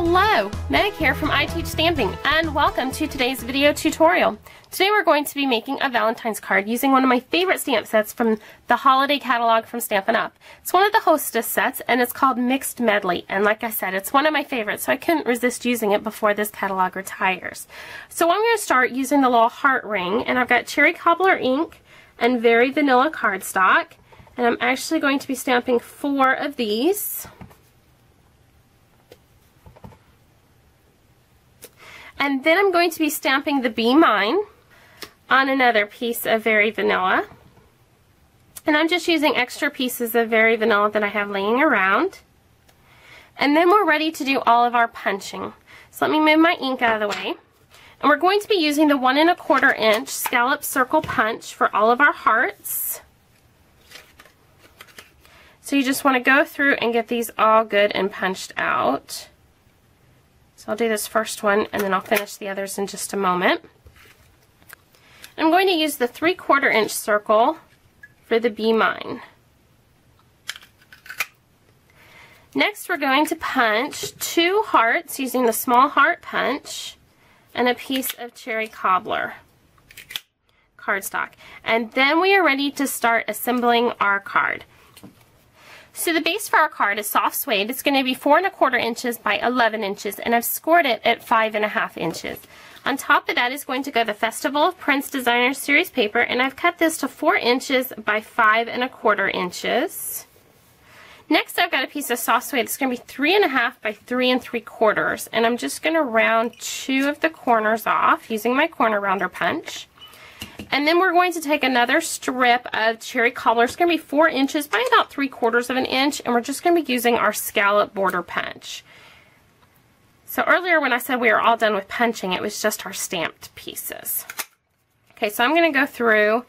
Hello, Meg here from I Teach Stamping, and welcome to today's video tutorial. Today we're going to be making a Valentine's card using one of my favorite stamp sets from the holiday catalog from Stampin' Up. It's one of the Hostess sets, and it's called Mixed Medley, and like I said, it's one of my favorites, so I couldn't resist using it before this catalog retires. So I'm going to start using the little heart ring, and I've got cherry cobbler ink and very vanilla cardstock, and I'm actually going to be stamping 4 of these. And then I'm going to be stamping the Be Mine on another piece of Very Vanilla. And I'm just using extra pieces of Very Vanilla that I have laying around. And then we're ready to do all of our punching. So let me move my ink out of the way. And we're going to be using the 1 1/4 inch scallop circle punch for all of our hearts. So you just want to go through and get these all good and punched out. So I'll do this first one and then I'll finish the others in just a moment. I'm going to use the 3/4 inch circle for the Be Mine. Next we're going to punch 2 hearts using the small heart punch and a piece of cherry cobbler cardstock. And then we are ready to start assembling our card. So the base for our card is soft suede. It's going to be 4 1/4 inches by 11 inches, and I've scored it at 5 1/2 inches. On top of that is going to go the Festival of Prince Designer Series paper, and I've cut this to 4 inches by 5 1/4 inches. Next I've got a piece of soft suede. It's going to be 3 1/2 by 3 3/4, and I'm just going to round 2 of the corners off using my corner rounder punch. And then we're going to take another strip of cherry cobbler. It's going to be 4 inches by about 3/4 of an inch, and we're just going to be using our scallop border punch. So earlier when I said we were all done with punching, it was just our stamped pieces. Okay, so I'm going to go through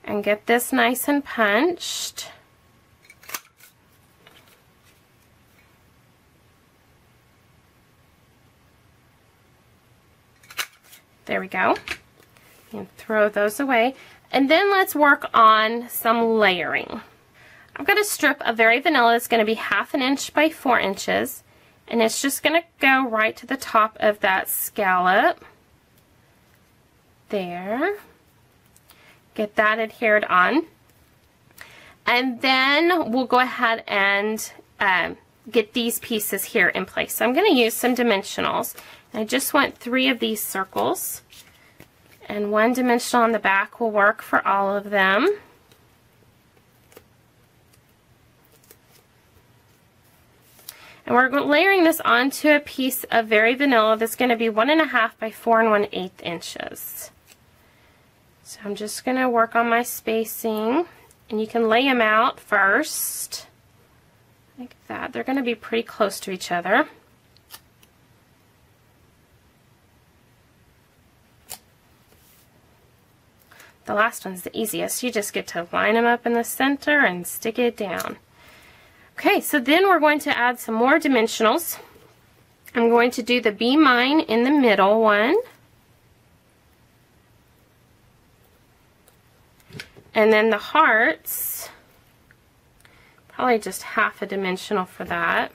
and get this nice and punched. There we go. And throw those away. And then let's work on some layering. I've got a strip of Very Vanilla that's going to be 1/2 inch by 4 inches. And it's just going to go right to the top of that scallop. There. Get that adhered on. And then we'll go ahead and get these pieces here in place. So I'm going to use some dimensionals. I just want 3 of these circles. And 1 dimensional on the back will work for all of them. And we're layering this onto a piece of Very Vanilla that's going to be 1 1/2 by 4 1/8 inches. So I'm just going to work on my spacing, and you can lay them out first like that. They're going to be pretty close to each other. The last one's the easiest. You just get to line them up in the center and stick it down. Okay, so then we're going to add some more dimensionals. I'm going to do the Be Mine in the middle one. And then the hearts, probably just 1/2 a dimensional for that.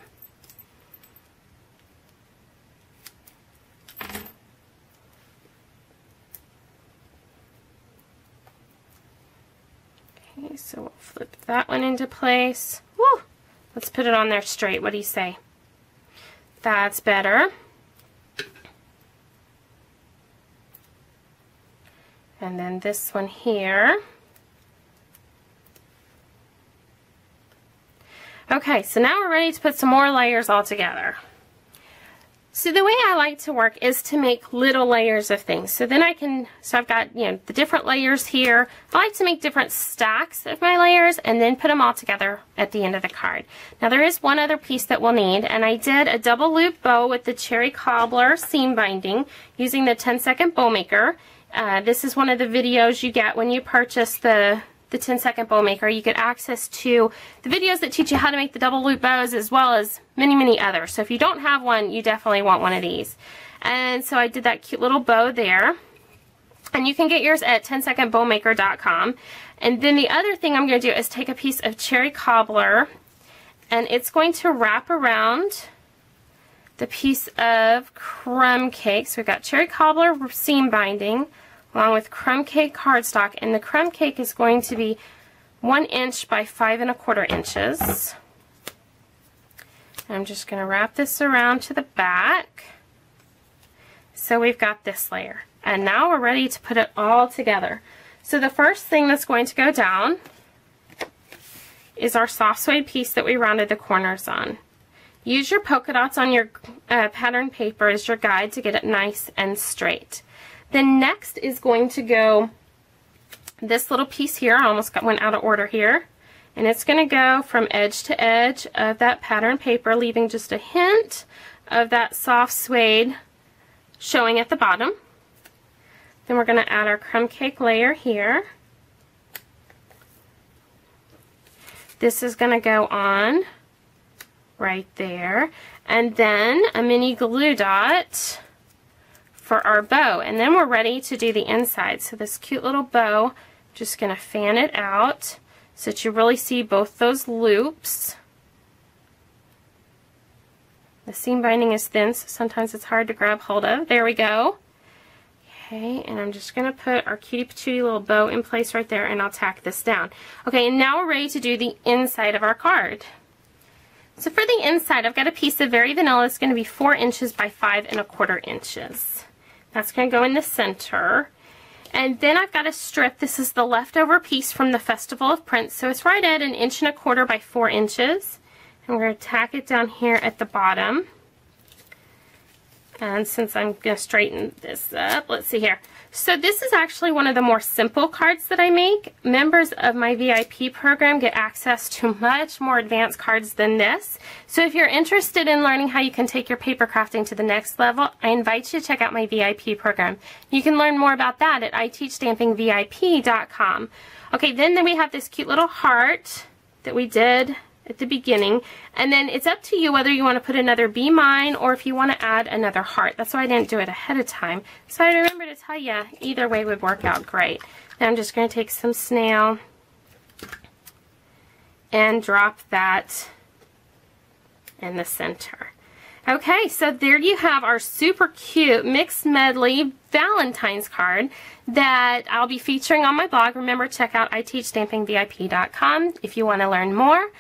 Okay, so we'll flip that one into place. Woo! Let's put it on there straight. What do you say? That's better. And then this one here. Okay, so now we're ready to put some more layers all together. So the way I like to work is to make little layers of things. So then I've got, the different layers here. I like to make different stacks of my layers and then put them all together at the end of the card. Now there is one other piece that we'll need, and I did a double loop bow with the cherry cobbler seam binding using the 10-second bow maker. This is one of the videos you get when you purchase the 10-second bow maker. You get access to the videos that teach you how to make the double loop bows, as well as many others. So if you don't have one, you definitely want one of these. And so I did that cute little bow there. And you can get yours at 10secondbowmaker.com. And then the other thing I'm going to do is take a piece of cherry cobbler, and it's going to wrap around the piece of crumb cake. So we've got cherry cobbler seam binding along with crumb cake cardstock, and the crumb cake is going to be 1 inch by 5 1/4 inches. I'm just going to wrap this around to the back. So we've got this layer. And now we're ready to put it all together. So the first thing that's going to go down is our soft suede piece that we rounded the corners on. Use your polka dots on your pattern paper as your guide to get it nice and straight. Then next is going to go this little piece here. I almost went out of order here. And it's going to go from edge to edge of that pattern paper, leaving just a hint of that soft suede showing at the bottom. Then we're going to add our crumb cake layer here. This is going to go on right there. And then a mini glue dot for our bow. And then we're ready to do the inside. So this cute little bow, just going to fan it out so that you really see both those loops. The seam binding is thin, so sometimes it's hard to grab hold of. There we go. Okay, and I'm just going to put our cutie patootie little bow in place right there, and I'll tack this down. Okay, and now we're ready to do the inside of our card. So for the inside, I've got a piece of Very Vanilla. It's going to be 4 inches by 5 1/4 inches. That's going to go in the center. And then I've got a strip. This is the leftover piece from the Festival of Prints. So it's right at 1 1/4 by 4 inches. And we're going to tack it down here at the bottom. And since I'm going to straighten this up, let's see here. So this is actually one of the more simple cards that I make. Members of my VIP program get access to much more advanced cards than this. So if you're interested in learning how you can take your paper crafting to the next level, I invite you to check out my VIP program. You can learn more about that at iteachstampingvip.com. Okay, then we have this cute little heart that we did at the beginning, and then it's up to you whether you want to put another Be Mine or if you want to add another heart. That's why I didn't do it ahead of time. So I remember to tell you either way would work out great. Now I'm just going to take some snail and drop that in the center. Okay, so there you have our super cute mixed medley Valentine's card that I'll be featuring on my blog. Remember, check out iteachstampingvip.com if you want to learn more.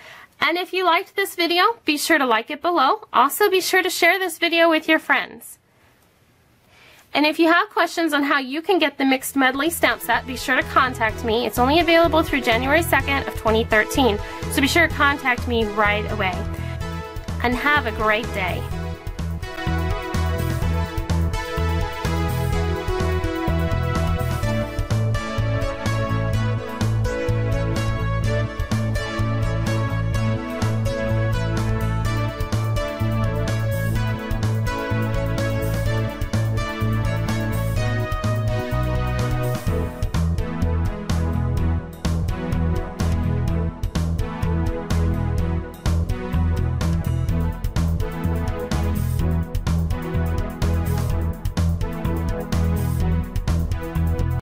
And if you liked this video, be sure to like it below. Also, be sure to share this video with your friends. And if you have questions on how you can get the Mixed Medley stamp set, be sure to contact me. It's only available through January 2nd of 2013. So be sure to contact me right away. And have a great day.